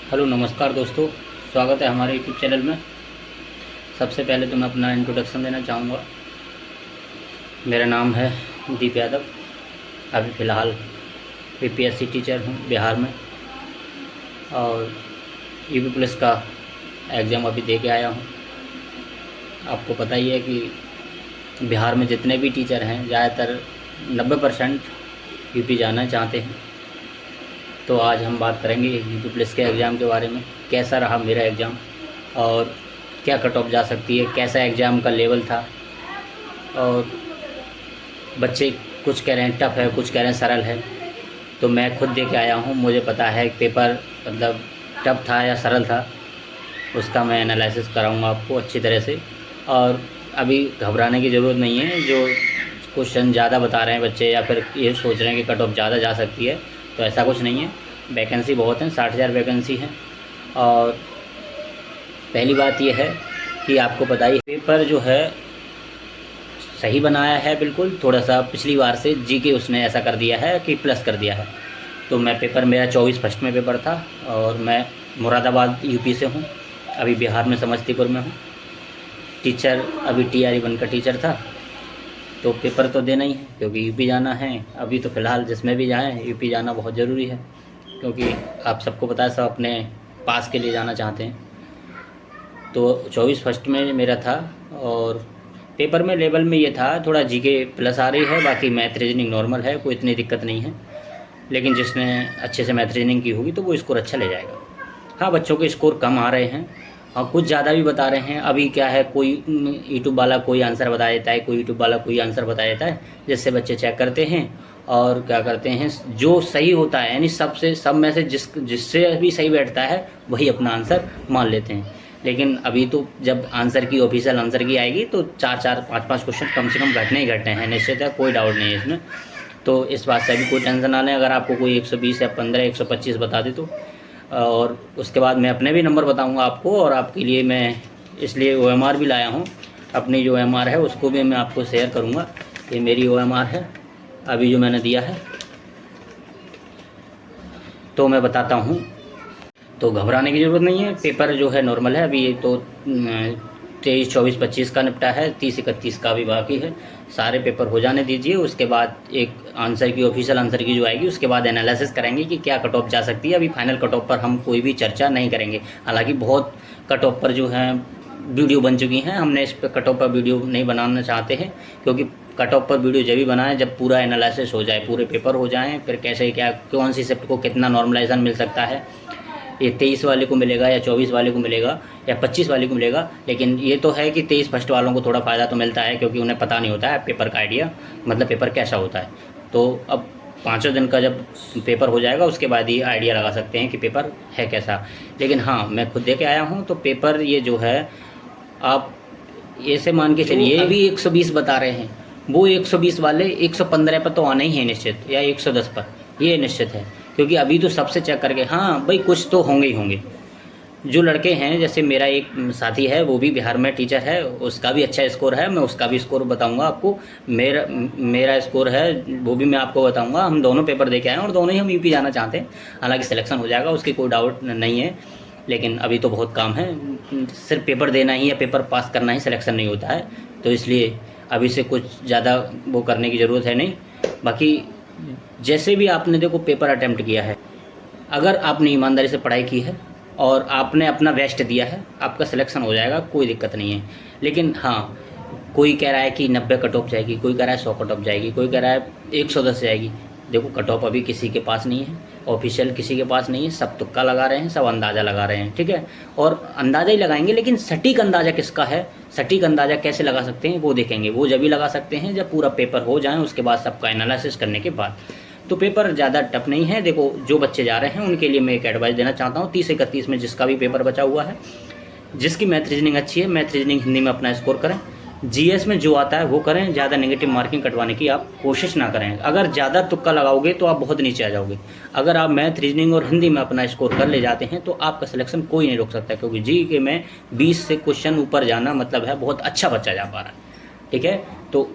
Hello नमस्कार दोस्तों, स्वागत है हमारे यूट्यूब चैनल में। सबसे पहले तो मैं अपना इंट्रोडक्शन देना चाहूँगा। मेरा नाम है दीप यादव। अभी फ़िलहाल बीपीएससी टीचर हूँ बिहार में, और यूपी पुलिस का एग्ज़ाम अभी दे के आया हूँ। आपको पता ही है कि बिहार में जितने भी टीचर हैं ज़्यादातर 90% यूपी जाना चाहते हैं। तो आज हम बात करेंगे यूपी पुलिस के एग्ज़ाम के बारे में, कैसा रहा मेरा एग्ज़ाम और क्या कट ऑफ जा सकती है, कैसा एग्ज़ाम का लेवल था। और बच्चे कुछ कह रहे हैं टफ़ है, कुछ कह रहे हैं सरल है। तो मैं खुद दे के आया हूँ, मुझे पता है पेपर मतलब टफ़ था या सरल था, उसका मैं एनालिसिस कराऊँगा आपको अच्छी तरह से। और अभी घबराने की ज़रूरत नहीं है। जो क्वेश्चन ज़्यादा बता रहे हैं बच्चे या फिर ये सोच रहे हैं कि कट ऑफ ज़्यादा जा सकती है, तो ऐसा कुछ नहीं है। वैकेंसी बहुत हैं, 60,000 वैकेंसी हैं। और पहली बात यह है कि आपको पता ही पेपर जो है सही बनाया है बिल्कुल। थोड़ा सा पिछली बार से जीके उसने ऐसा कर दिया है कि प्लस कर दिया है। तो मैं पेपर मेरा 24 फर्स्ट में पेपर था, और मैं मुरादाबाद यूपी से हूँ, अभी बिहार में समस्तीपुर में हूँ। टीचर अभी TRE 1 का टीचर था। तो पेपर तो देना ही है क्योंकि यूपी जाना है। अभी तो फ़िलहाल जिसमें भी जाएँ यूपी जाना बहुत ज़रूरी है, क्योंकि आप सबको पता है सब अपने पास के लिए जाना चाहते हैं। तो 24 फर्स्ट में मेरा था, और पेपर में लेवल में ये था थोड़ा जीके प्लस आ रही है, बाकी मैथ रीजनिंग नॉर्मल है, कोई इतनी दिक्कत नहीं है। लेकिन जिसने अच्छे से मैथ रीजनिंग की होगी तो वो स्कोर अच्छा ले जाएगा। हाँ, बच्चों के स्कोर कम आ रहे हैं और कुछ ज़्यादा भी बता रहे हैं। अभी क्या है, कोई यूट्यूब वाला कोई आंसर बता देता है, कोई यूट्यूब वाला कोई आंसर बता देता है, जिससे बच्चे चेक करते हैं और क्या करते हैं, जो सही होता है यानी सब में से जिससे भी सही बैठता है वही अपना आंसर मान लेते हैं। लेकिन अभी तो जब आंसर की ऑफिशियल आंसर की आएगी तो 4-4 5-5 क्वेश्चन कम से कम घटने ही घटने हैं, निश्चित है, कोई डाउट नहीं है इसमें। तो इस बात से अभी कोई टेंशन ना लें। अगर आपको कोई 120 या 15 125 बता दे तो, और उसके बाद मैं अपने भी नंबर बताऊंगा आपको। और आपके लिए मैं इसलिए OMR भी लाया हूँ। अपनी जो OMR है उसको भी मैं आपको शेयर करूँगा। ये मेरी OMR है अभी जो मैंने दिया है, तो मैं बताता हूँ। तो घबराने की ज़रूरत नहीं है, पेपर जो है नॉर्मल है। अभी ये तो 23, 24, 25 का निपटा है, 30, 31 का भी बाकी है। सारे पेपर हो जाने दीजिए, उसके बाद एक आंसर की ऑफिशियल आंसर की जो आएगी उसके बाद एनालिसिस करेंगे कि क्या कट ऑफ जा सकती है। अभी फाइनल कट ऑफ पर हम कोई भी चर्चा नहीं करेंगे। हालांकि बहुत कट ऑफ पर जो है वीडियो बन चुकी हैं, हमने इस पर कट ऑफ पर वीडियो नहीं बनाना चाहते हैं, क्योंकि कट ऑफ पर वीडियो जब भी बनाएं जब पूरा एनालिसिस हो जाए, पूरे पेपर हो जाएँ, फिर कैसे क्या कौन सी शिफ्ट को कितना नॉर्मलाइजेशन मिल सकता है, ये 23 वाले को मिलेगा या 24 वाले को मिलेगा या 25 वाले को मिलेगा। लेकिन ये तो है कि 23 फर्स्ट वालों को थोड़ा फ़ायदा तो मिलता है, क्योंकि उन्हें पता नहीं होता है पेपर का आइडिया, मतलब पेपर कैसा होता है। तो अब 5 दिन का जब पेपर हो जाएगा उसके बाद ये आइडिया लगा सकते हैं कि पेपर है कैसा। लेकिन हाँ, मैं खुद दे के आया हूँ, तो पेपर ये जो है आप ऐसे मान के चलिए, अभी 120 बता रहे हैं, वो 120 वाले 115 पर तो आना ही है निश्चित, या 110 पर, ये निश्चित है। क्योंकि अभी तो सबसे चेक करके, हाँ भाई कुछ तो होंगे ही होंगे। जो लड़के हैं, जैसे मेरा एक साथी है वो भी बिहार में टीचर है, उसका भी अच्छा स्कोर है, मैं उसका भी स्कोर बताऊंगा आपको। मेरा स्कोर है वो भी मैं आपको बताऊंगा। हम दोनों पेपर दे के आए हैं और दोनों ही हम यूपी जाना चाहते हैं। हालांकि सिलेक्शन हो जाएगा, उसकी कोई डाउट नहीं है, लेकिन अभी तो बहुत काम है। सिर्फ पेपर देना ही या पेपर पास करना ही सिलेक्शन नहीं होता है, तो इसलिए अभी से कुछ ज़्यादा वो करने की ज़रूरत है नहीं। बाकी जैसे भी आपने देखो पेपर अटैम्प्ट किया है, अगर आपने ईमानदारी से पढ़ाई की है और आपने अपना बेस्ट दिया है, आपका सिलेक्शन हो जाएगा, कोई दिक्कत नहीं है। लेकिन हाँ, कोई कह रहा है कि 90 कट ऑफ जाएगी, कोई कह रहा है 100 कट ऑफ जाएगी, कोई कह रहा है 110 जाएगी। देखो, कट ऑफ अभी किसी के पास नहीं है, ऑफिशियल किसी के पास नहीं है, सब तुक्का लगा रहे हैं, सब अंदाज़ा लगा रहे हैं, ठीक है। और अंदाज़ा ही लगाएंगे, लेकिन सटीक अंदाज़ा किसका है, सटीक अंदाज़ा कैसे लगा सकते हैं वो देखेंगे। वो जब भी लगा सकते हैं जब पूरा पेपर हो जाए, उसके बाद सबका एनालिसिस करने के बाद। तो पेपर ज़्यादा टफ नहीं है। देखो, जो बच्चे जा रहे हैं उनके लिए मैं एक एडवाइस देना चाहता हूँ। 30-31 में जिसका भी पेपर बचा हुआ है, जिसकी मैथ रीजनिंग अच्छी है, मैथ रीजनिंग हिंदी में अपना स्कोर करें। जीएस में जो आता है वो करें, ज़्यादा नेगेटिव मार्किंग कटवाने की आप कोशिश ना करें। अगर ज़्यादा तुक्का लगाओगे तो आप बहुत नीचे आ जाओगे। अगर आप मैथ रीजनिंग और हिंदी में अपना स्कोर कर ले जाते हैं तो आपका सिलेक्शन कोई नहीं रोक सकता, क्योंकि जी के में 20 से क्वेश्चन ऊपर जाना मतलब है बहुत अच्छा बच्चा जा पा रहा है, ठीक है। तो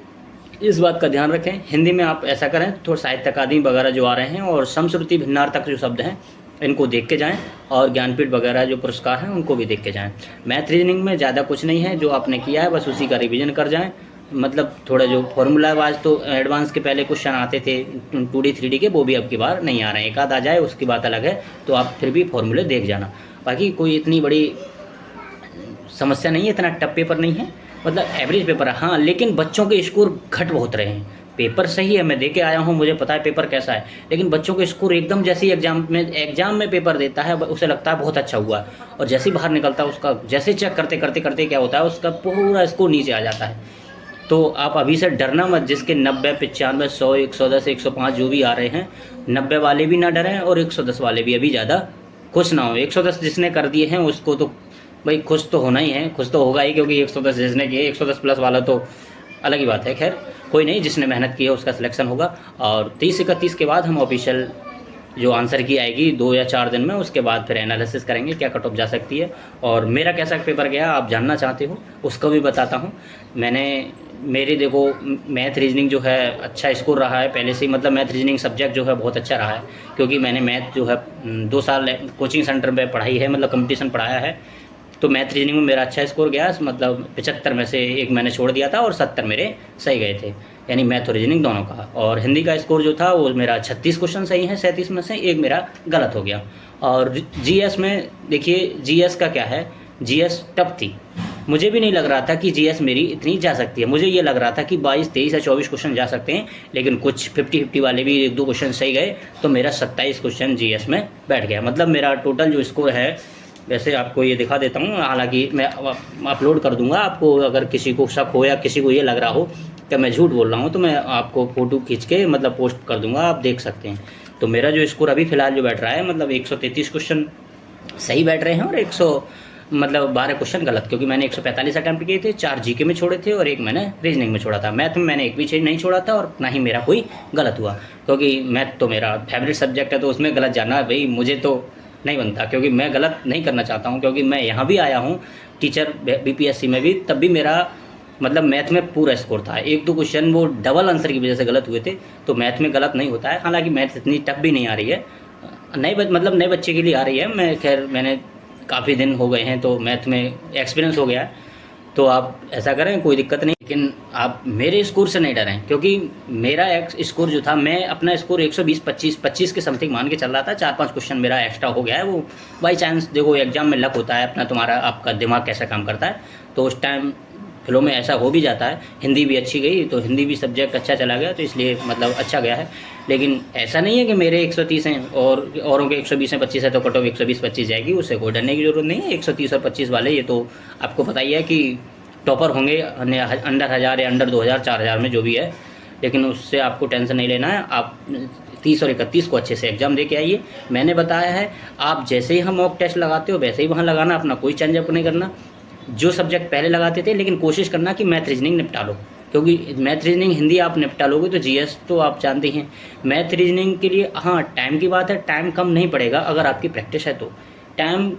इस बात का ध्यान रखें। हिंदी में आप ऐसा करें, थोड़ा साहित्य अकादमी वगैरह जो आ रहे हैं और समश्रुति भिन्नार्थक जो शब्द हैं इनको देख के जाएं और ज्ञानपीठ वगैरह जो पुरस्कार हैं उनको भी देख के जाएं। मैथ रीजनिंग में ज़्यादा कुछ नहीं है, जो आपने किया है बस उसी का रिवीजन कर जाएं। मतलब थोड़ा जो फॉर्मूला वाइज तो एडवांस के पहले क्वेश्चन आते थे 2D 3D के, वो भी अब की बार नहीं आ रहे हैं। एक आध आ जाए उसकी बात अलग है, तो आप फिर भी फॉर्मूले देख जाना। बाकी कोई इतनी बड़ी समस्या नहीं है, इतना टफ पेपर नहीं है, मतलब एवरेज पेपर है। हाँ, लेकिन बच्चों के स्कोर घट बहुत रहे हैं। पेपर सही है, मैं दे के आया हूँ, मुझे पता है पेपर कैसा है, लेकिन बच्चों के स्कोर एकदम जैसे ही एग्जाम में पेपर देता है उसे लगता है बहुत अच्छा हुआ, और जैसे ही बाहर निकलता है उसका जैसे चेक करते करते करते क्या होता है, उसका पूरा स्कोर नीचे आ जाता है। तो आप अभी से डरना मत, जिसके 90, 95, 100, 110, 105 जो भी आ रहे हैं, 90 वाले भी ना डरें और 110 वाले भी अभी ज़्यादा खुश ना हो। 110 जिसने कर दिए हैं उसको तो भाई खुश तो होना ही है, खुश तो होगा ही, क्योंकि 110 जिसने किए, 110 प्लस वाला तो अलग ही बात है। खैर कोई नहीं, जिसने मेहनत की है उसका सिलेक्शन होगा। और 30-31 के बाद हम ऑफिशियल जो आंसर की आएगी 2 या 4 दिन में, उसके बाद फिर एनालिसिस करेंगे क्या कट ऑफ जा सकती है। और मेरा कैसा पेपर गया आप जानना चाहते हो उसको भी बताता हूँ। मेरी देखो मैथ रीजनिंग जो है अच्छा स्कोर रहा है पहले से ही, मतलब मैथ रीजनिंग सब्जेक्ट जो है बहुत अच्छा रहा है, क्योंकि मैंने मैथ जो है 2 साल कोचिंग सेंटर में पढ़ाई है, मतलब कंपटीशन पढ़ाया है। तो मैथ रीजनिंग में मेरा अच्छा स्कोर गया, मतलब 75 में से 1 मैंने छोड़ दिया था और 70 मेरे सही गए थे, यानी मैथ और रीजनिंग दोनों का। और हिंदी का स्कोर जो था वो मेरा 36 क्वेश्चन सही है, 37 में से 1 मेरा गलत हो गया। और जीएस में देखिए, जीएस का क्या है, जीएस टफ थी। मुझे भी नहीं लग रहा था कि जीएस मेरी इतनी जा सकती है, मुझे ये लग रहा था कि 22, 23 या 24 क्वेश्चन जा सकते हैं, लेकिन कुछ 50-50 वाले भी 1-2 क्वेश्चन सही गए, तो मेरा 27 क्वेश्चन जीएस में बैठ गया। मतलब मेरा टोटल जो स्कोर है, वैसे आपको ये दिखा देता हूँ, हालांकि मैं अपलोड कर दूंगा आपको, अगर किसी को शक हो या किसी को ये लग रहा हो कि मैं झूठ बोल रहा हूँ, तो मैं आपको फ़ोटो खींच के मतलब पोस्ट कर दूंगा, आप देख सकते हैं। तो मेरा जो स्कोर अभी फ़िलहाल जो बैठ रहा है, मतलब 133 क्वेश्चन सही बैठ रहे हैं और 12 क्वेश्चन गलत, क्योंकि मैंने 145 अटैम्प्ट किए थे, 4 जीके में छोड़े थे और 1 मैंने रीजनिंग में छोड़ा था। मैथ में मैंने 1 भी नहीं छोड़ा था और ना ही मेरा कोई गलत हुआ, क्योंकि मैथ तो मेरा फेवरेट सब्जेक्ट है, तो उसमें गलत जाना भाई मुझे तो नहीं बनता, क्योंकि मैं गलत नहीं करना चाहता हूँ। क्योंकि मैं यहाँ भी आया हूँ टीचर बीपीएससी में भी, तब भी मेरा मतलब मैथ में पूरा स्कोर था। 1-2 क्वेश्चन वो डबल आंसर की वजह से गलत हुए थे, तो मैथ में गलत नहीं होता है। हालांकि मैथ इतनी टफ भी नहीं आ रही है, नए बच्चे के लिए आ रही है। मैंने काफ़ी दिन हो गए हैं, तो मैथ में एक्सपीरियंस हो गया है, तो आप ऐसा करें, कोई दिक्कत नहीं। लेकिन आप मेरे स्कोर से नहीं डरें, क्योंकि मेरा स्कोर जो था, मैं अपना स्कोर 120, 25 के समथिंग मान के चल रहा था। 4-5 क्वेश्चन मेरा एक्स्ट्रा हो गया है, वो बाई चांस। देखो एग्जाम में लक होता है अपना, आपका दिमाग कैसा काम करता है, तो उस टाइम फ्लो में ऐसा हो भी जाता है। हिंदी भी अच्छी गई, तो हिंदी भी सब्जेक्ट अच्छा चला गया, तो इसलिए मतलब अच्छा गया है। लेकिन ऐसा नहीं है कि मेरे 130 हैं और औरों के 120 हैं, 25 है, तो कट ऑफ 120-25 जाएगी, उससे कोई डरने की ज़रूरत नहीं है। 130 और 25 वाले ये तो आपको पता ही है कि टॉपर होंगे, अंडर 1000 या अंडर 2000, 4000 में जो भी है, लेकिन उससे आपको टेंशन नहीं लेना है। आप 30 और 31 को अच्छे से एग्जाम दे के आइए। मैंने बताया है, आप जैसे ही हम मॉक टेस्ट लगाते हो वैसे ही वहाँ लगाना, अपना कोई चेंजअप नहीं करना। जो सब्जेक्ट पहले लगाते थे, लेकिन कोशिश करना कि मैथ रीजनिंग निपटा लो, क्योंकि मैथ रीजनिंग हिंदी आप निपटा लोगे तो जीएस तो आप जानते हैं। मैथ रीजनिंग के लिए हाँ टाइम की बात है, टाइम कम नहीं पड़ेगा अगर आपकी प्रैक्टिस है तो। टाइम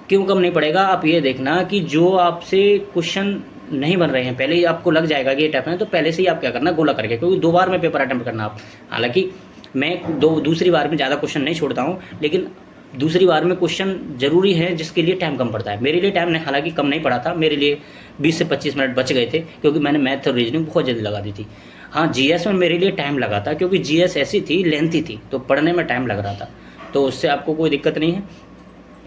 क्यों कम नहीं पड़ेगा, आप ये देखना कि जो आपसे क्वेश्चन नहीं बन रहे हैं, पहले ही आपको लग जाएगा कि ये टफ है, तो पहले से ही आप क्या करना, गोला करके, क्योंकि 2 बार में पेपर अटेम्प्ट करना आप। हालांकि मैं दूसरी बार में ज़्यादा क्वेश्चन नहीं छोड़ता हूँ, लेकिन दूसरी बार में क्वेश्चन ज़रूरी है जिसके लिए टाइम कम पड़ता है। मेरे लिए टाइम नहीं, हालांकि कम नहीं पड़ा था, मेरे लिए 20 से 25 मिनट बच गए थे, क्योंकि मैंने मैथ और रीजनिंग बहुत जल्दी लगा दी थी। हाँ, जीएस में मेरे लिए टाइम लगा था, क्योंकि जीएस ऐसी थी, लेंथी थी, तो पढ़ने में टाइम लग रहा था, तो उससे आपको कोई दिक्कत नहीं है।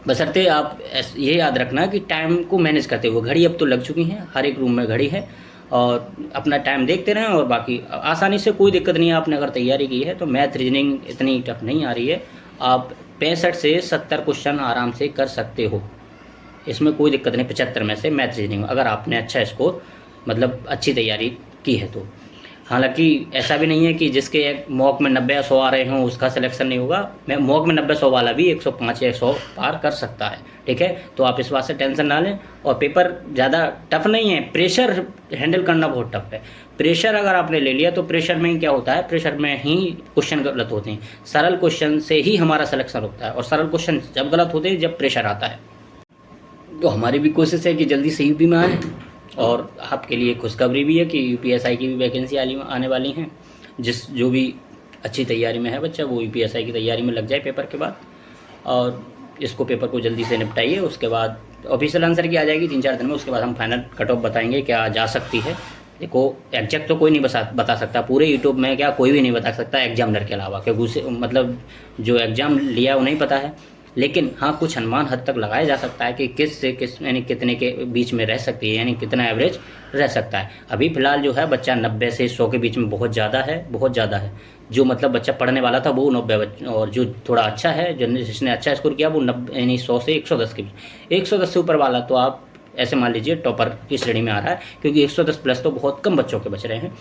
बशर्ते आप ये याद रखना कि टाइम को मैनेज करते हुए, घड़ी अब तो लग चुकी हैं, हर एक रूम में घड़ी है, और अपना टाइम देखते रहें, और बाकी आसानी से कोई दिक्कत नहीं है। आपने अगर तैयारी की है तो मैथ रीजनिंग इतनी टफ नहीं आ रही है, आप 65 से 70 क्वेश्चन आराम से कर सकते हो, इसमें कोई दिक्कत नहीं। 75 में से मैथ रीजनिंग अगर आपने अच्छा स्कोर, मतलब अच्छी तैयारी की है तो। हालांकि ऐसा भी नहीं है कि जिसके मॉक में 90 या 100 आ रहे हों उसका सिलेक्शन नहीं होगा। मैं मॉक में 90-100 वाला भी 105 या 100 पार कर सकता है, ठीक है। तो आप इस बात से टेंशन ना लें। और पेपर ज़्यादा टफ नहीं है, प्रेशर हैंडल करना बहुत टफ है। प्रेशर अगर आपने ले लिया तो प्रेशर में क्या होता है, प्रेशर में ही क्वेश्चन गलत होते हैं। सरल क्वेश्चन से ही हमारा सिलेक्शन होता है, और सरल क्वेश्चन जब गलत होते हैं जब प्रेशर आता है। तो हमारी भी कोशिश है कि जल्दी से यूपी में आए, और आपके लिए खुशखबरी भी है कि यूपीएसआई की भी वैकेंसी आने वाली हैं। जो भी अच्छी तैयारी में है बच्चा, वो यूपीएसआई की तैयारी में लग जाए पेपर के बाद। और इसको पेपर को जल्दी से निपटाइए। उसके बाद ऑफिशियल आंसर की आ जाएगी 3-4 दिन में। उसके बाद हम फाइनल कट ऑफ बताएंगे क्या जा सकती है। देखो एग्जैक्ट तो कोई नहीं बता सकता पूरे यूट्यूब में, क्या कोई भी नहीं बता सकता एग्जामिनर के अलावा, क्योंकि उसे मतलब जो एग्ज़ाम लिया उन्हें पता है। लेकिन हाँ, कुछ अनुमान हद तक लगाया जा सकता है कि किस से किस यानी कितने के बीच में रह सकती है, यानी कितना एवरेज रह सकता है। अभी फ़िलहाल जो है बच्चा 90 से 100 के बीच में बहुत ज़्यादा है, बहुत ज़्यादा है। जो मतलब बच्चा पढ़ने वाला था वो 90, और जो थोड़ा अच्छा है, जिसने अच्छा स्कोर किया वो 90 यानी 100 से 110 के बीच। 110 से ऊपर वाला तो आप ऐसे मान लीजिए टॉपर की श्रेणी में आ रहा है, क्योंकि 110 प्लस तो बहुत कम बच्चों के बच रहे हैं।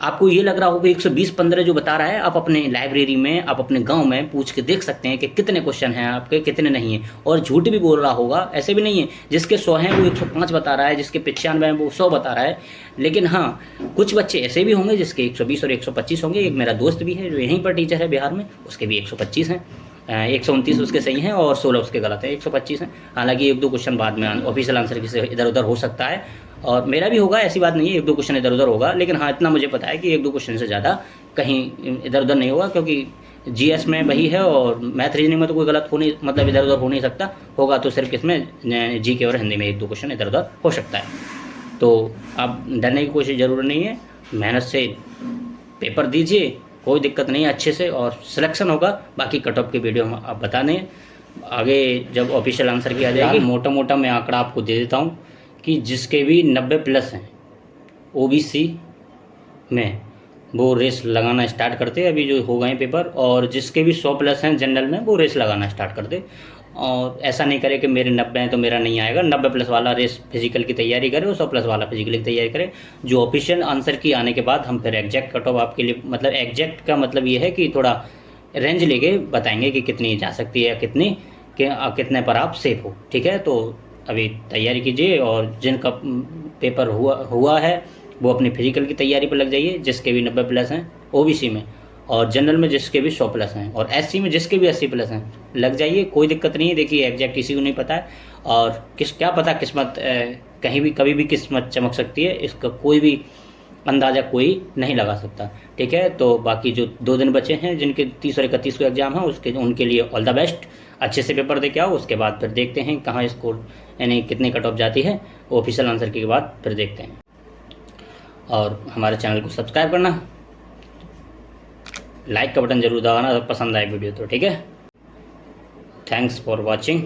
आपको ये लग रहा होगा 120-15 जो बता रहा है, आप अपने लाइब्रेरी में, आप अपने गांव में पूछ के देख सकते हैं कि कितने क्वेश्चन हैं आपके, कितने नहीं हैं। और झूठ भी बोल रहा होगा, ऐसे भी नहीं है। जिसके 100 हैं वो 105 बता रहा है, जिसके 95 हैं वो 100 बता रहा है। लेकिन हाँ, कुछ बच्चे ऐसे भी होंगे जिसके 120 और 125 होंगे। एक मेरा दोस्त भी है जो यहीं पर टीचर है बिहार में, उसके भी 125 हैं। 129 उसके सही हैं और 16 उसके गलत है, 125 हैं। हालांकि 1-2 क्वेश्चन बाद में ऑफिशियल आंसर की से इधर उधर हो सकता है, और मेरा भी होगा, ऐसी बात नहीं है, 1-2 क्वेश्चन इधर उधर होगा। लेकिन हाँ, इतना मुझे पता है कि 1-2 क्वेश्चन से ज़्यादा कहीं इधर उधर नहीं होगा, क्योंकि जीएस में वही है और मैथ रीजनिंग में तो कोई गलत हो नहीं, मतलब इधर उधर हो नहीं सकता। होगा तो सिर्फ इसमें जीके और हिंदी में 1-2 क्वेश्चन इधर उधर हो सकता है। तो आप डरने की कोशिश ज़रूर नहीं है, मेहनत से पेपर दीजिए, कोई दिक्कत नहीं है, अच्छे से और सिलेक्शन होगा। बाकी कट ऑफ की वीडियो हम आप बता दें आगे जब ऑफिशियल आंसर की आ जाएगी। मोटा मोटा मैं आंकड़ा आपको दे देता हूँ कि जिसके भी 90 प्लस हैं ओबीसी में, वो रेस लगाना स्टार्ट करते अभी जो हो गए पेपर, और जिसके भी 100 प्लस हैं जनरल में, वो रेस लगाना स्टार्ट कर दे। और ऐसा नहीं करे कि मेरे 90 हैं तो मेरा नहीं आएगा। 90 प्लस वाला रेस फिजिकल की तैयारी करे और 100 प्लस वाला फिजिकल की तैयारी करे। जो ऑफिशियल आंसर की आने के बाद हम फिर एग्जैक्ट कट ऑफ आपके लिए, मतलब एग्जैक्ट का मतलब ये है कि थोड़ा रेंज लेके बताएंगे कि कितनी जा सकती है, कितने पर आप सेफ हो। ठीक है, तो अभी तैयारी कीजिए, और जिनका पेपर हुआ है वो अपनी फिजिकल की तैयारी पर लग जाइए, जिसके भी 90 प्लस हैं ओबीसी में, और जनरल में जिसके भी 100 प्लस हैं, और एससी में जिसके भी 80 प्लस हैं, लग जाइए, कोई दिक्कत नहीं है। देखिए एग्जैक्ट किसी को नहीं पता है, और क्या पता किस्मत कहीं भी कभी भी किस्मत चमक सकती है, इसका कोई भी अंदाज़ा कोई नहीं लगा सकता। ठीक है, तो बाकी जो 2 दिन बचे हैं जिनके 30 और 31 को एग्ज़ाम है, उनके लिए ऑल द बेस्ट। अच्छे से पेपर दे के आओ, उसके बाद फिर देखते हैं कहाँ स्कोर यानी कितनी कट ऑफ जाती है। ऑफिशियल आंसर के बाद फिर देखते हैं। और हमारे चैनल को सब्सक्राइब करना, लाइक का बटन जरूर दबाना अगर पसंद आए वीडियो तो। ठीक है, थैंक्स फॉर वॉचिंग।